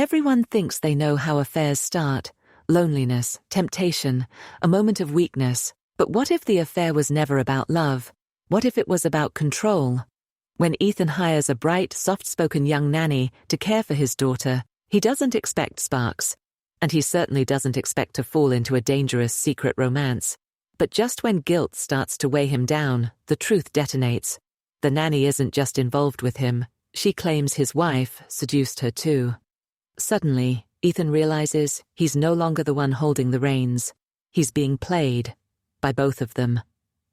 Everyone thinks they know how affairs start: loneliness, temptation, a moment of weakness. But what if the affair was never about love? What if it was about control? When Ethan hires a bright, soft-spoken young nanny to care for his daughter, he doesn't expect sparks. And he certainly doesn't expect to fall into a dangerous secret romance. But just when guilt starts to weigh him down, the truth detonates. The nanny isn't just involved with him, she claims his wife seduced her too. Suddenly, Ethan realizes he's no longer the one holding the reins. He's being played by both of them.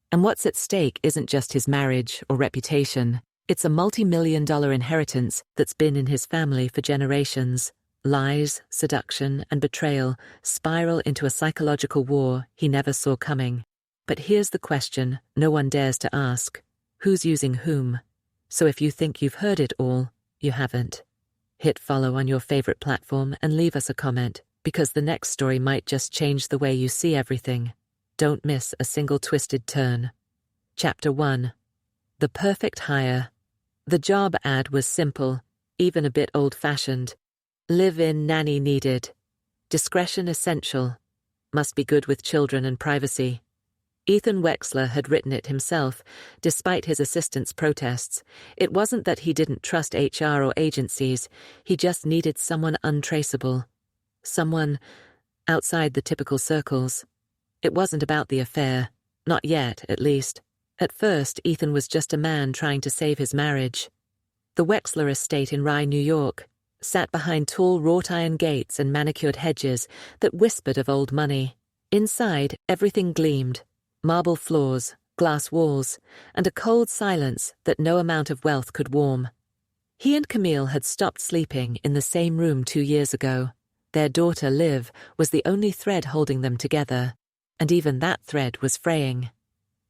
And what's at stake isn't just his marriage or reputation, it's a multi-million-dollar inheritance that's been in his family for generations. Lies, seduction, and betrayal spiral into a psychological war he never saw coming. But here's the question no one dares to ask: who's using whom? So if you think you've heard it all, you haven't. Hit follow on your favorite platform and leave us a comment, because the next story might just change the way you see everything. Don't miss a single twisted turn. Chapter 1. The Perfect Hire. The job ad was simple, even a bit old-fashioned. Live-in nanny needed. Discretion essential. Must be good with children and privacy. Ethan Wexler had written it himself, despite his assistant's protests. It wasn't that he didn't trust HR or agencies, he just needed someone untraceable. Someone outside the typical circles. It wasn't about the affair. Not yet, at least. At first, Ethan was just a man trying to save his marriage. The Wexler estate in Rye, New York, sat behind tall wrought-iron gates and manicured hedges that whispered of old money. Inside, everything gleamed. Marble floors, glass walls, and a cold silence that no amount of wealth could warm. He and Camille had stopped sleeping in the same room 2 years ago. Their daughter, Liv, was the only thread holding them together, and even that thread was fraying.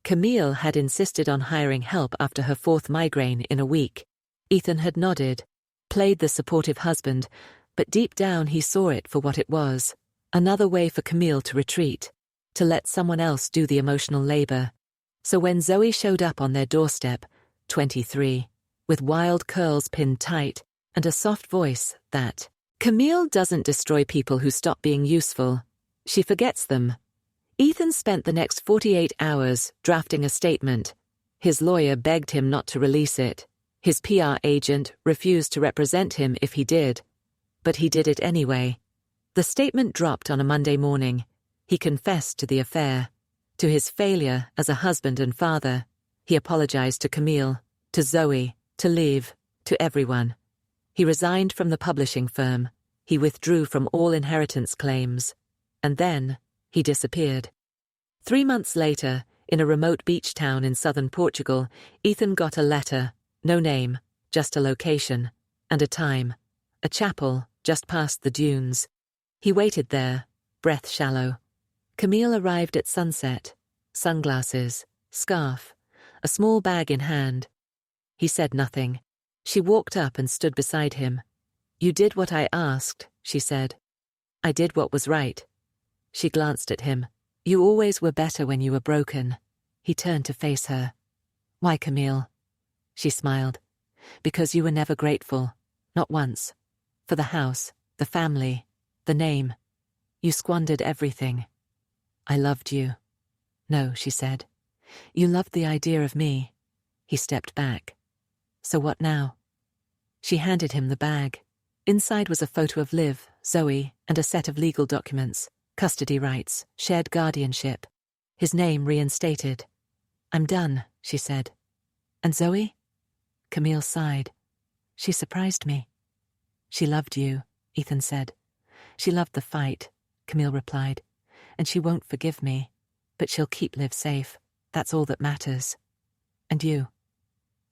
Camille had insisted on hiring help after her 4th migraine in a week. Ethan had nodded, played the supportive husband, but deep down he saw it for what it was. Another way for Camille to retreat, to let someone else do the emotional labor. So when Zoe showed up on their doorstep, 23, with wild curls pinned tight and a soft voice that, Camille doesn't destroy people who stop being useful. She forgets them. Ethan spent the next 48 hours drafting a statement. His lawyer begged him not to release it. His PR agent refused to represent him if he did. But he did it anyway. The statement dropped on a Monday morning. He confessed to the affair, to his failure as a husband and father. He apologized to Camille, to Zoe, to Liv, to everyone. He resigned from the publishing firm. He withdrew from all inheritance claims. And then he disappeared. 3 months later, in a remote beach town in southern Portugal, Ethan got a letter, no name, just a location, and a time, a chapel just past the dunes. He waited there, breath shallow. Camille arrived at sunset, sunglasses, scarf, a small bag in hand. He said nothing. She walked up and stood beside him. "You did what I asked," she said. "I did what was right." She glanced at him. "You always were better when you were broken." He turned to face her. "Why, Camille?" She smiled. "Because you were never grateful. Not once. For the house, the family, the name. You squandered everything. I loved you." "No," she said. "You loved the idea of me." He stepped back. "So what now?" She handed him the bag. Inside was a photo of Liv, Zoe, and a set of legal documents. Custody rights, shared guardianship. His name reinstated. "I'm done," she said. "And Zoe?" Camille sighed. "She surprised me." "She loved you," Ethan said. "She loved the fight," Camille replied. "And she won't forgive me, but she'll keep Liv safe. That's all that matters." "And you?"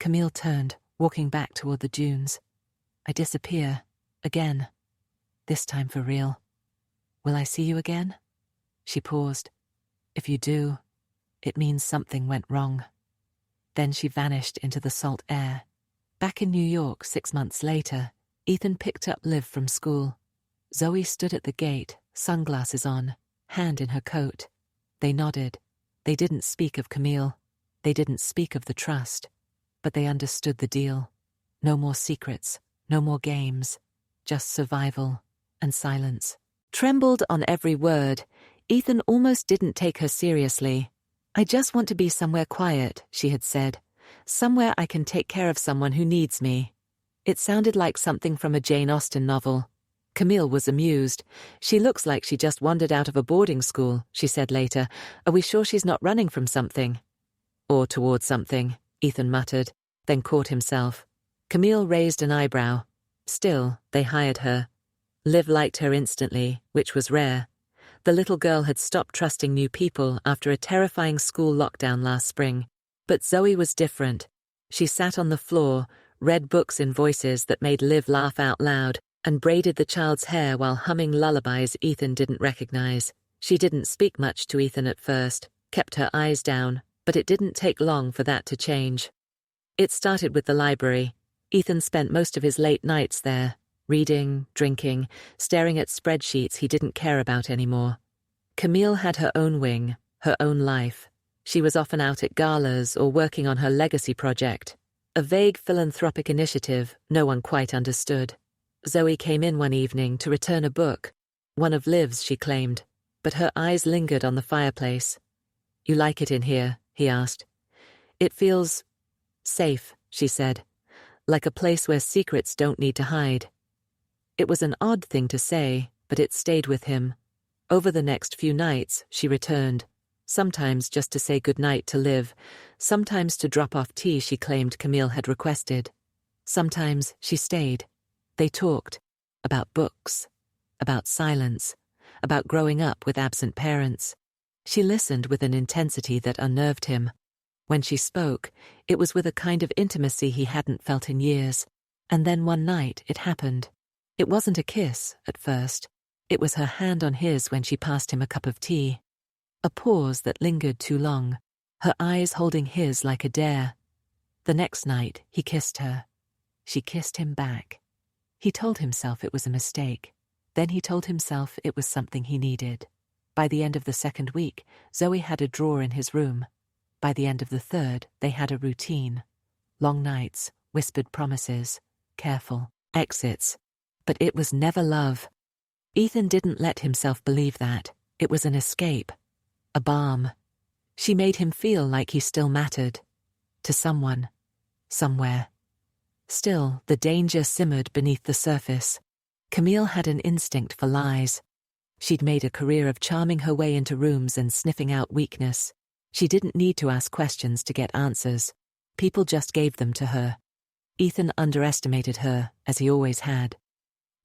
Camille turned, walking back toward the dunes. "I disappear. Again. This time for real. Will I see you again?" She paused. "If you do, it means something went wrong." Then she vanished into the salt air. Back in New York 6 months later, Ethan picked up Liv from school. Zoe stood at the gate, sunglasses on, hand in her coat. They nodded. They didn't speak of Camille. They didn't speak of the trust. But they understood the deal. No more secrets, no more games. just survival and silence. Trembled on every word. Ethan almost didn't take her seriously. "I just want to be somewhere quiet," she had said. "Somewhere I can take care of someone who needs me." It sounded like something from a Jane Austen novel. Camille was amused. "She looks like she just wandered out of a boarding school," she said later. "Are we sure she's not running from something?" "Or towards something," Ethan muttered, then caught himself. Camille raised an eyebrow. Still, they hired her. Liv liked her instantly, which was rare. The little girl had stopped trusting new people after a terrifying school lockdown last spring. But Zoe was different. She sat on the floor, read books in voices that made Liv laugh out loud, and braided the child's hair while humming lullabies Ethan didn't recognize. She didn't speak much to Ethan at first, kept her eyes down, but it didn't take long for that to change. It started with the library. Ethan spent most of his late nights there, reading, drinking, staring at spreadsheets he didn't care about anymore. Camille had her own wing, her own life. She was often out at galas or working on her legacy project, a vague philanthropic initiative no one quite understood. Zoe came in one evening to return a book, one of Liv's, she claimed, but her eyes lingered on the fireplace. "You like it in here?" he asked. "It feels safe," she said, "like a place where secrets don't need to hide." It was an odd thing to say, but it stayed with him. Over the next few nights, she returned, sometimes just to say goodnight to Liv, sometimes to drop off tea she claimed Camille had requested. Sometimes she stayed. They talked about books, about silence, about growing up with absent parents. She listened with an intensity that unnerved him. When she spoke, it was with a kind of intimacy he hadn't felt in years. And then one night it happened. It wasn't a kiss at first. It was her hand on his when she passed him a cup of tea. A pause that lingered too long, her eyes holding his like a dare. The next night, he kissed her. She kissed him back. He told himself it was a mistake. Then he told himself it was something he needed. By the end of the second week, Zoe had a drawer in his room. By the end of the third, they had a routine. Long nights, whispered promises, careful exits. But it was never love. Ethan didn't let himself believe that. It was an escape. A balm. She made him feel like he still mattered. To someone. Somewhere. Still, the danger simmered beneath the surface. Camille had an instinct for lies. She'd made a career of charming her way into rooms and sniffing out weakness. She didn't need to ask questions to get answers. People just gave them to her. Ethan underestimated her, as he always had.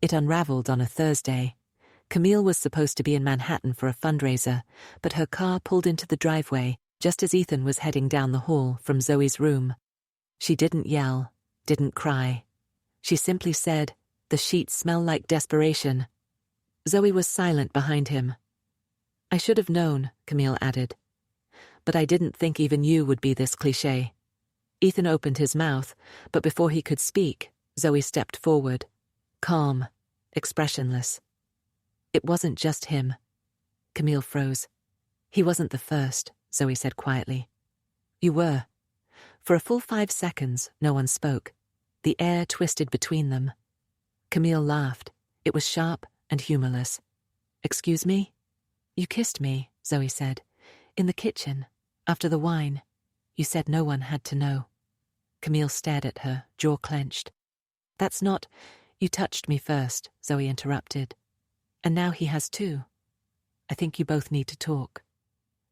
It unraveled on a Thursday. Camille was supposed to be in Manhattan for a fundraiser, but her car pulled into the driveway just as Ethan was heading down the hall from Zoe's room. She didn't yell, didn't cry. She simply said, "The sheets smell like desperation." Zoe was silent behind him. "I should have known," Camille added. "But I didn't think even you would be this cliché." Ethan opened his mouth, but before he could speak, Zoe stepped forward. Calm, expressionless. It wasn't just him. Camille froze. "He wasn't the first," Zoe said quietly. "You were." For a full 5 seconds, no one spoke. The air twisted between them. Camille laughed. It was sharp and humorless. "Excuse me?" "You kissed me," Zoe said. "In the kitchen, after the wine. You said no one had to know." Camille stared at her, jaw clenched. "That's not—" "You touched me first," Zoe interrupted. "And now he has too. I think you both need to talk."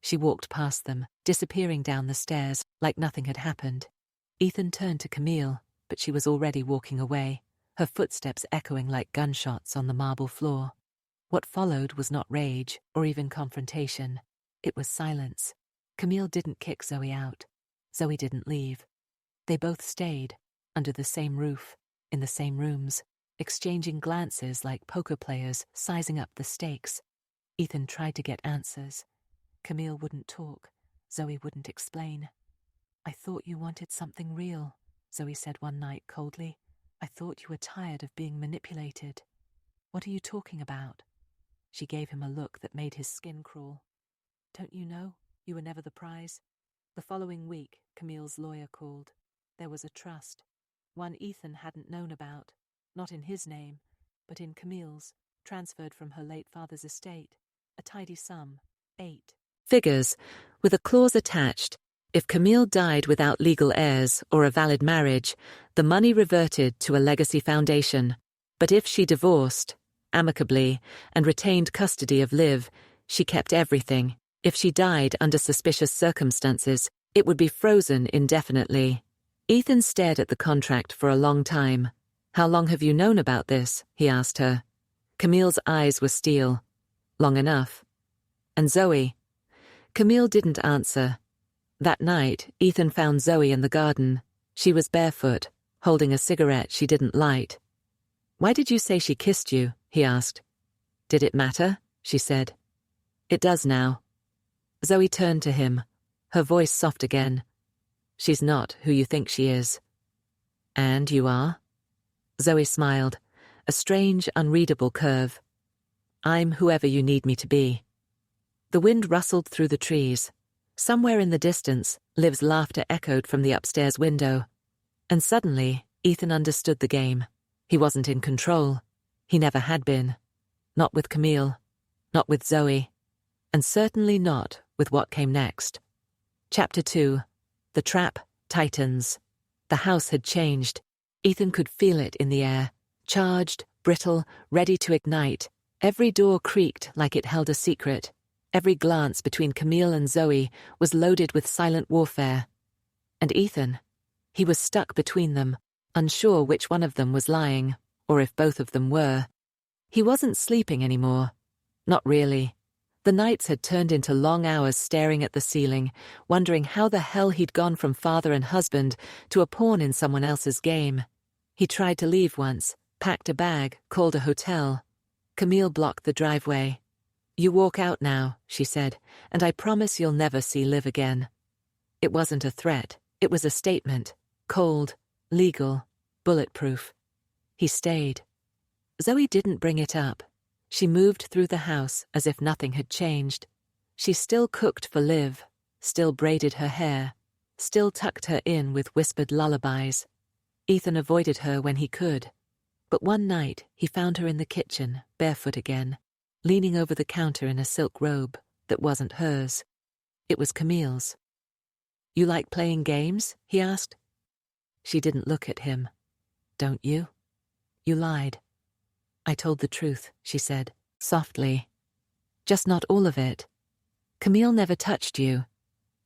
She walked past them, disappearing down the stairs like nothing had happened. Ethan turned to Camille, but she was already walking away, her footsteps echoing like gunshots on the marble floor. What followed was not rage or even confrontation. It was silence. Camille didn't kick Zoe out. Zoe didn't leave. They both stayed, under the same roof, in the same rooms, exchanging glances like poker players sizing up the stakes. Ethan tried to get answers. Camille wouldn't talk. Zoe wouldn't explain. "I thought you wanted something real," Zoe said one night coldly. "I thought you were tired of being manipulated." "What are you talking about?" She gave him a look that made his skin crawl. "Don't you know? You were never the prize." The following week, Camille's lawyer called. There was a trust. One Ethan hadn't known about. Not in his name. but in Camille's, transferred from her late father's estate, a tidy sum, 8 figures, with a clause attached. If Camille died without legal heirs or a valid marriage, the money reverted to a legacy foundation. But if she divorced, amicably, and retained custody of Liv, she kept everything. If she died under suspicious circumstances, it would be frozen indefinitely. Ethan stared at the contract for a long time. "How long have you known about this?" he asked her. Camille's eyes were steel. "Long enough." "And Zoe?" Camille didn't answer. That night, Ethan found Zoe in the garden. She was barefoot, holding a cigarette she didn't light. "Why did you say she kissed you?" he asked. "Did it matter?" she said. "It does now." Zoe turned to him, her voice soft again. "She's not who you think she is." "And you are?" Zoe smiled, a strange, unreadable curve. "I'm whoever you need me to be." The wind rustled through the trees. Somewhere in the distance, Liv's laughter echoed from the upstairs window. And suddenly, Ethan understood the game. He wasn't in control. He never had been. Not with Camille. Not with Zoe. And certainly not with what came next. Chapter 2. The trap tightens. The house had changed. Ethan could feel it in the air. Charged, brittle, ready to ignite. Every door creaked like it held a secret. Every glance between Camille and Zoe was loaded with silent warfare. And Ethan, he was stuck between them, unsure which one of them was lying, or if both of them were. He wasn't sleeping anymore. Not really. The nights had turned into long hours staring at the ceiling, wondering how the hell he'd gone from father and husband to a pawn in someone else's game. He tried to leave once, packed a bag, called a hotel. Camille blocked the driveway. "You walk out now," she said, "and I promise you'll never see Liv again." It wasn't a threat. It was a statement. Cold, legal, bulletproof. He stayed. Zoe didn't bring it up. She moved through the house as if nothing had changed. She still cooked for Liv, still braided her hair, still tucked her in with whispered lullabies. Ethan avoided her when he could. But one night he found her in the kitchen, barefoot again, leaning over the counter in a silk robe that wasn't hers. It was Camille's. "You like playing games?" he asked. She didn't look at him. "Don't you?" "You lied." "I told the truth," she said, softly. "Just not all of it. Camille never touched you."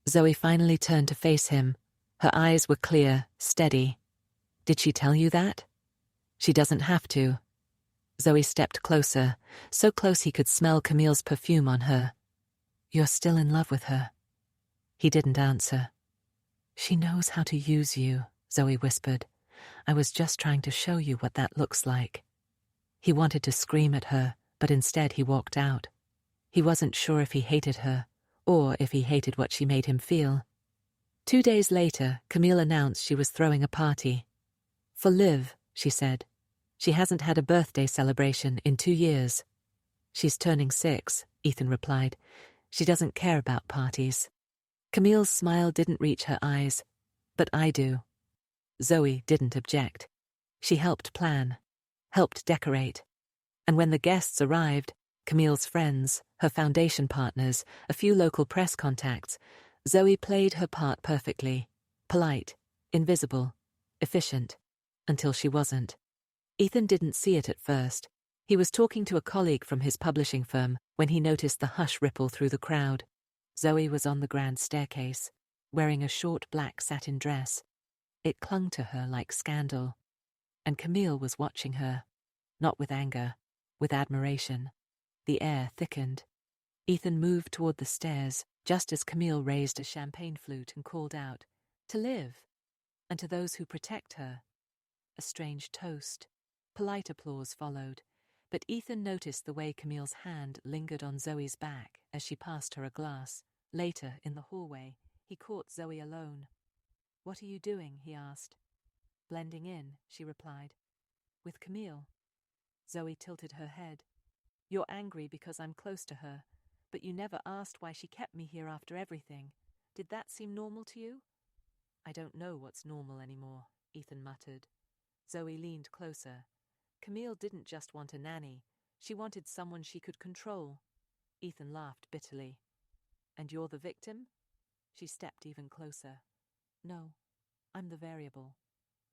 Zoe finally turned to face him. Her eyes were clear, steady. "Did she tell you that?" "She doesn't have to." Zoe stepped closer, so close he could smell Camille's perfume on her. "You're still in love with her." He didn't answer. "She knows how to use you," Zoe whispered. "I was just trying to show you what that looks like." He wanted to scream at her, but instead he walked out. He wasn't sure if he hated her, or if he hated what she made him feel. 2 days later, Camille announced she was throwing a party. "For Liv," she said. "She hasn't had a birthday celebration in 2 years." "She's turning 6, Ethan replied. "She doesn't care about parties." Camille's smile didn't reach her eyes. "But I do." Zoe didn't object. She helped plan, helped decorate. And when the guests arrived, Camille's friends, her foundation partners, a few local press contacts, Zoe played her part perfectly. Polite, invisible, efficient, until she wasn't. Ethan didn't see it at first. He was talking to a colleague from his publishing firm when he noticed the hush ripple through the crowd. Zoe was on the grand staircase, wearing a short black satin dress. It clung to her like scandal. And Camille was watching her, not with anger, with admiration. The air thickened. Ethan moved toward the stairs, just as Camille raised a champagne flute and called out, "To Liv, and to those who protect her." A strange toast. Polite applause followed, but Ethan noticed the way Camille's hand lingered on Zoe's back as she passed her a glass. Later, in the hallway, he caught Zoe alone. "What are you doing?" he asked. "Blending in," she replied. "With Camille." Zoe tilted her head. "You're angry because I'm close to her, but you never asked why she kept me here after everything. Did that seem normal to you?" "I don't know what's normal anymore," Ethan muttered. Zoe leaned closer. Camille didn't just want a nanny, she wanted someone she could control. Ethan laughed bitterly. And you're the victim? She stepped even closer. No, I'm the variable.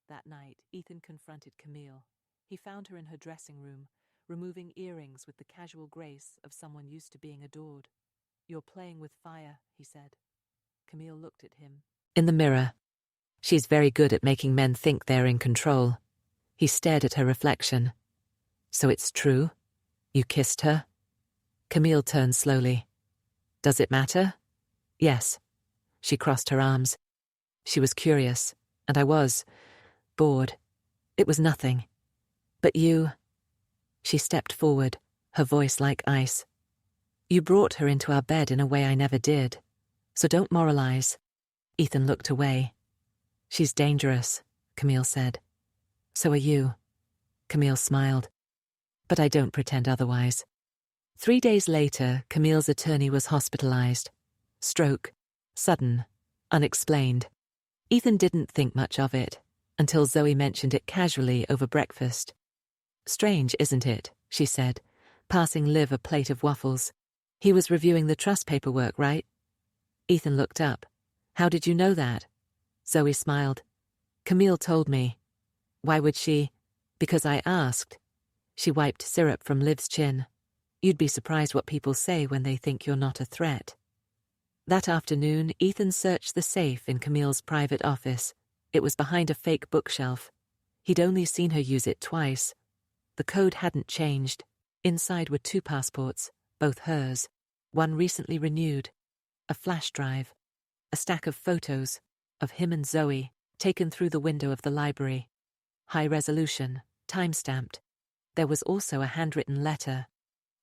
That night, Ethan confronted Camille. He found her in her dressing room, removing earrings with the casual grace of someone used to being adored. You're playing with fire, he said. Camille looked at him. In the mirror. She's very good at making men think they're in control. He stared at her reflection. So it's true? You kissed her? Camille turned slowly. Does it matter? Yes. She crossed her arms. She was curious, and I was bored. It was nothing. But you... She stepped forward, her voice like ice. You brought her into our bed in a way I never did. So don't moralize. Ethan looked away. She's dangerous, Camille said. So are you. Camille smiled. But I don't pretend otherwise. 3 days later, Camille's attorney was hospitalized. Stroke. Sudden. Unexplained. Ethan didn't think much of it, until Zoe mentioned it casually over breakfast. Strange, isn't it? She said, passing Liv a plate of waffles. He was reviewing the trust paperwork, right? Ethan looked up. How did you know that? Zoe smiled. Camille told me. Why would she? Because I asked. She wiped syrup from Liv's chin. You'd be surprised what people say when they think you're not a threat. That afternoon, Ethan searched the safe in Camille's private office. It was behind a fake bookshelf. He'd only seen her use it twice. The code hadn't changed. Inside were 2 passports, both hers, one recently renewed, a flash drive, a stack of photos of him and Zoe taken through the window of the library. High resolution, time-stamped. There was also a handwritten letter,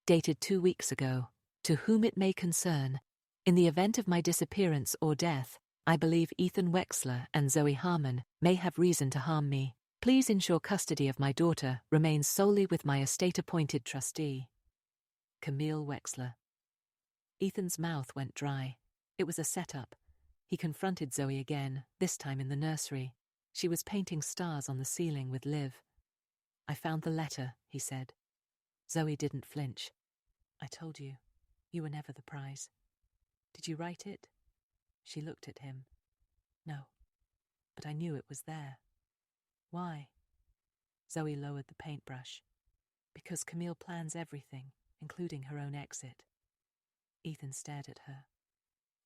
dated 2 weeks ago, to whom it may concern. In the event of my disappearance or death, I believe Ethan Wexler and Zoe Harmon may have reason to harm me. Please ensure custody of my daughter remains solely with my estate-appointed trustee. Camille Wexler. Ethan's mouth went dry. It was a setup. He confronted Zoe again, this time in the nursery. She was painting stars on the ceiling with Liv. I found the letter, he said. Zoe didn't flinch. I told you, you were never the prize. Did you write it? She looked at him. No, but I knew it was there. Why? Zoe lowered the paintbrush. Because Camille plans everything, including her own exit. Ethan stared at her.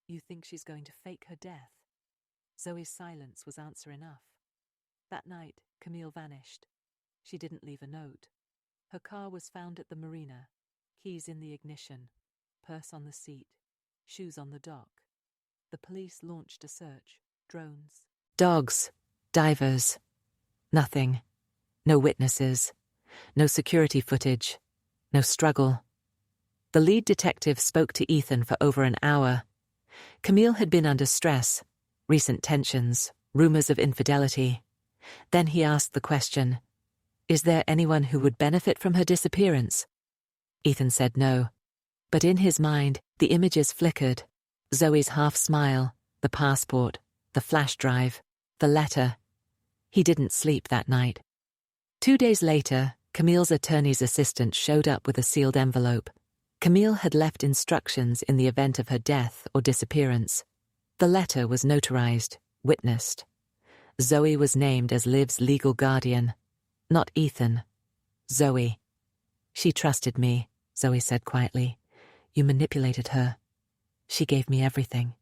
You think she's going to fake her death? Zoe's silence was answer enough. That night, Camille vanished. She didn't leave a note. Her car was found at the marina, keys in the ignition, purse on the seat, shoes on the dock. The police launched a search. Drones. Dogs. Divers. Nothing. No witnesses. No security footage. No struggle. The lead detective spoke to Ethan for over an hour. Camille had been under stress, recent tensions, rumors of infidelity. Then he asked the question, is there anyone who would benefit from her disappearance? Ethan said no. But in his mind, the images flickered. Zoe's half-smile, the passport, the flash drive, the letter. He didn't sleep that night. 2 days later, Camille's attorney's assistant showed up with a sealed envelope. Camille had left instructions in the event of her death or disappearance. The letter was notarized, witnessed. Zoe was named as Liv's legal guardian. Not Ethan. Zoe. She trusted me, Zoe said quietly. You manipulated her. She gave me everything.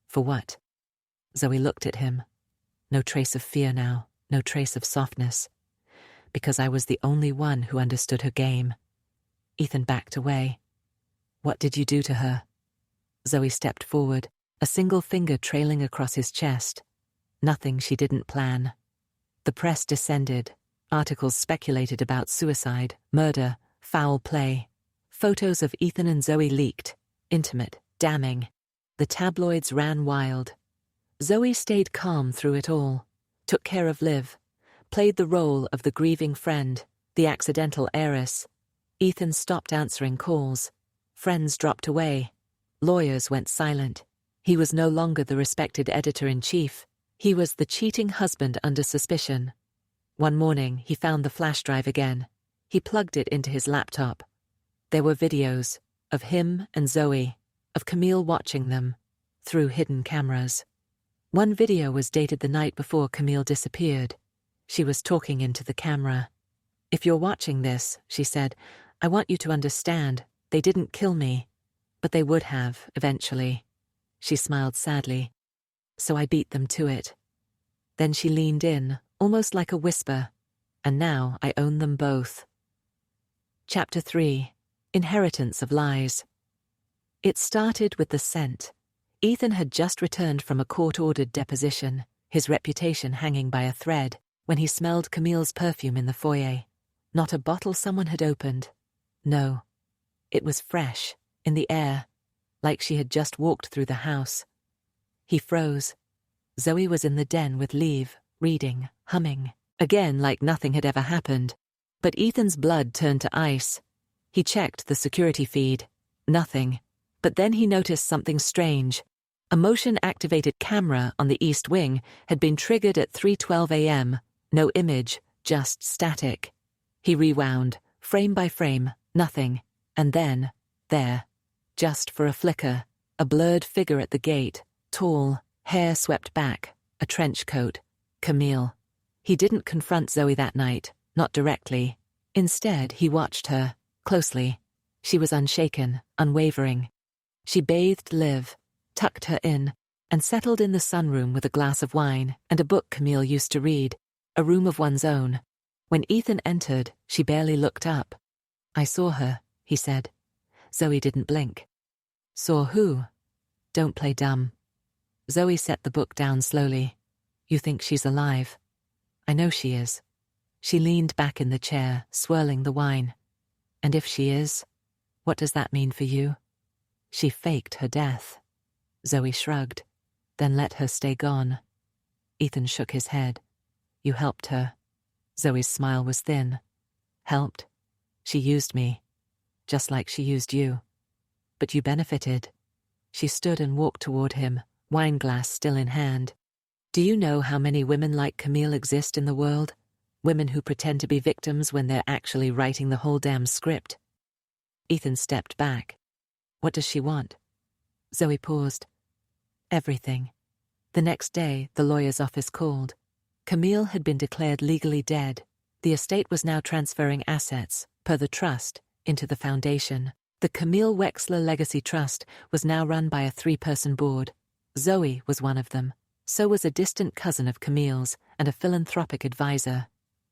For what? Zoe looked at him. No trace of fear now, no trace of softness. Because I was the only one who understood her game. Ethan backed away. What did you do to her? Zoe stepped forward, a single finger trailing across his chest. Nothing she didn't plan. The press descended. Articles speculated about suicide, murder, foul play. Photos of Ethan and Zoe leaked. Intimate, damning. The tabloids ran wild. Zoe stayed calm through it all. Took care of Liv. Played the role of the grieving friend, the accidental heiress. Ethan stopped answering calls. Friends dropped away. Lawyers went silent. He was no longer the respected editor-in-chief. He was the cheating husband under suspicion. One morning, he found the flash drive again. He plugged it into his laptop. There were videos of him and Zoe, of Camille watching them through hidden cameras. One video was dated the night before Camille disappeared. She was talking into the camera. "If you're watching this," she said, "I want you to understand, they didn't kill me, but they would have, eventually." She smiled sadly. "So I beat them to it." Then she leaned in, almost like a whisper, "And now I own them both." Chapter 3. Inheritance of Lies. It started with the scent. Ethan had just returned from a court-ordered deposition, his reputation hanging by a thread, when he smelled Camille's perfume in the foyer. Not a bottle someone had opened. No. It was fresh, in the air, like she had just walked through the house. He froze. Zoe was in the den with Leave, reading, humming. Again, like nothing had ever happened. But Ethan's blood turned to ice. He checked the security feed. Nothing. But then he noticed something strange. A motion-activated camera on the east wing had been triggered at 3:12 a.m. No image, just static. He rewound, frame by frame, nothing. And then, there, just for a flicker, a blurred figure at the gate, tall, hair swept back, a trench coat. Camille. He didn't confront Zoe that night, not directly. Instead, he watched her, closely. She was unshaken, unwavering. She bathed Liv, tucked her in, and settled in the sunroom with a glass of wine and a book Camille used to read, a room of one's own. When Ethan entered, she barely looked up. "I saw her," he said. Zoe didn't blink. "Saw who?" "Don't play dumb." Zoe set the book down slowly. "You think she's alive?" "I know she is." She leaned back in the chair, swirling the wine. "And if she is, what does that mean for you?" "She faked her death." Zoe shrugged, then let her stay gone. Ethan shook his head. "You helped her." Zoe's smile was thin. "Helped? She used me, just like she used you. But you benefited." She stood and walked toward him, wine glass still in hand. "Do you know how many women like Camille exist in the world? Women who pretend to be victims when they're actually writing the whole damn script." Ethan stepped back. "What does she want?" Zoe paused. "Everything." The next day, the lawyer's office called. Camille had been declared legally dead. The estate was now transferring assets, per the trust, into the foundation. The Camille Wexler Legacy Trust was now run by a 3-person board. Zoe was one of them. So was a distant cousin of Camille's and a philanthropic advisor.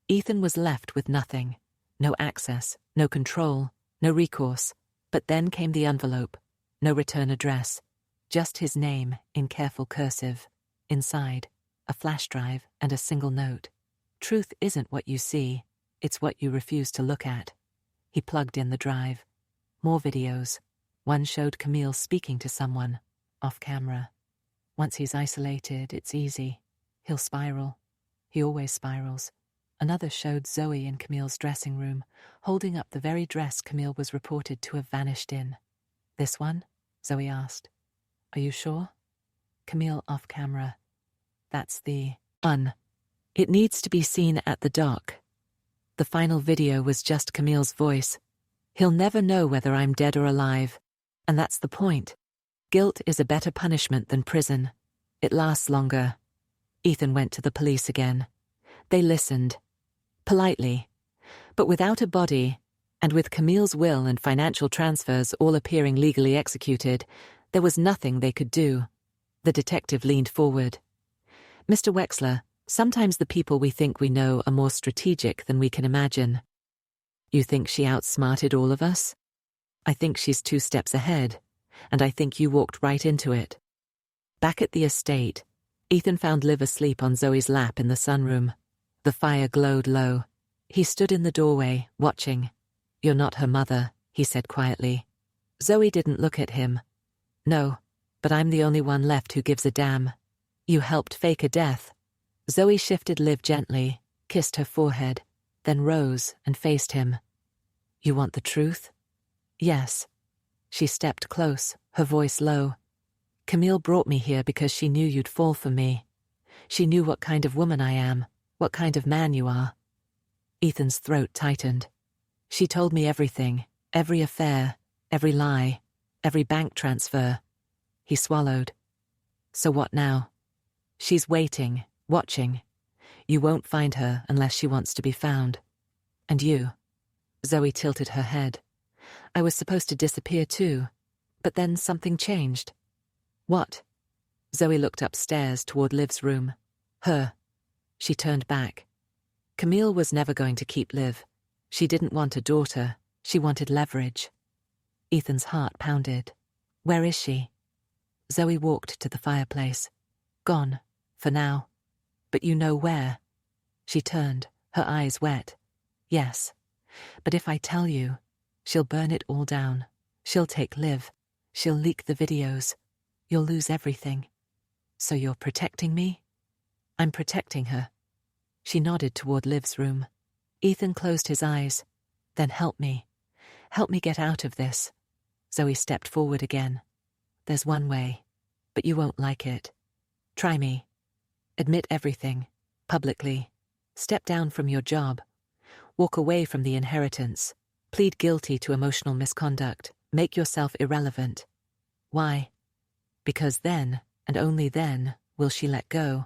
Ethan was left with nothing. No access, no control, no recourse. But then came the envelope. No return address. Just his name in careful cursive. Inside, a flash drive and a single note. "Truth isn't what you see, it's what you refuse to look at." He plugged in the drive. More videos. One showed Camille speaking to someone, off camera. Once he's isolated, it's easy. He'll spiral. He always spirals. Another showed Zoe in Camille's dressing room, holding up the very dress Camille was reported to have vanished in. "This one?" Zoe asked. "Are you sure?" Camille off camera. "That's the one. It needs to be seen at the dock." The final video was just Camille's voice. "He'll never know whether I'm dead or alive. And that's the point. Guilt is a better punishment than prison. It lasts longer." Ethan went to the police again. They listened. Politely. But without a body, and with Camille's will and financial transfers all appearing legally executed, there was nothing they could do. The detective leaned forward. "Mr. Wexler, sometimes the people we think we know are more strategic than we can imagine." "You think she outsmarted all of us?" "I think she's 2 steps ahead, and I think you walked right into it." Back at the estate, Ethan found Liv asleep on Zoe's lap in the sunroom. The fire glowed low. He stood in the doorway, watching. "You're not her mother," he said quietly. Zoe didn't look at him. "No, but I'm the only one left who gives a damn. You helped fake a death." Zoe shifted Liv gently, kissed her forehead, then rose and faced him. "You want the truth?" "Yes." She stepped close, her voice low. "Camille brought me here because she knew you'd fall for me. She knew what kind of woman I am, what kind of man you are. Ethan's throat tightened. She told me everything, every affair, every lie, every bank transfer. He swallowed. So what now? She's waiting, watching. You won't find her unless she wants to be found. And you? Zoe tilted her head. I was supposed to disappear too, but then something changed. What? Zoe looked upstairs toward Liv's room. Her. She turned back. Camille was never going to keep Liv. She didn't want a daughter. She wanted leverage. Ethan's heart pounded. Where is she? Zoe walked to the fireplace. Gone, for now. But you know where. She turned, her eyes wet. Yes, but if I tell you, she'll burn it all down. She'll take Liv. She'll leak the videos. You'll lose everything. So you're protecting me? I'm protecting her. She nodded toward Liv's room. Ethan closed his eyes. Then help me. Help me get out of this. Zoe stepped forward again. There's one way, but you won't like it. Try me. Admit everything, publicly. Step down from your job. Walk away from the inheritance. Plead guilty to emotional misconduct. Make yourself irrelevant. Why? Because then, and only then, will she let go.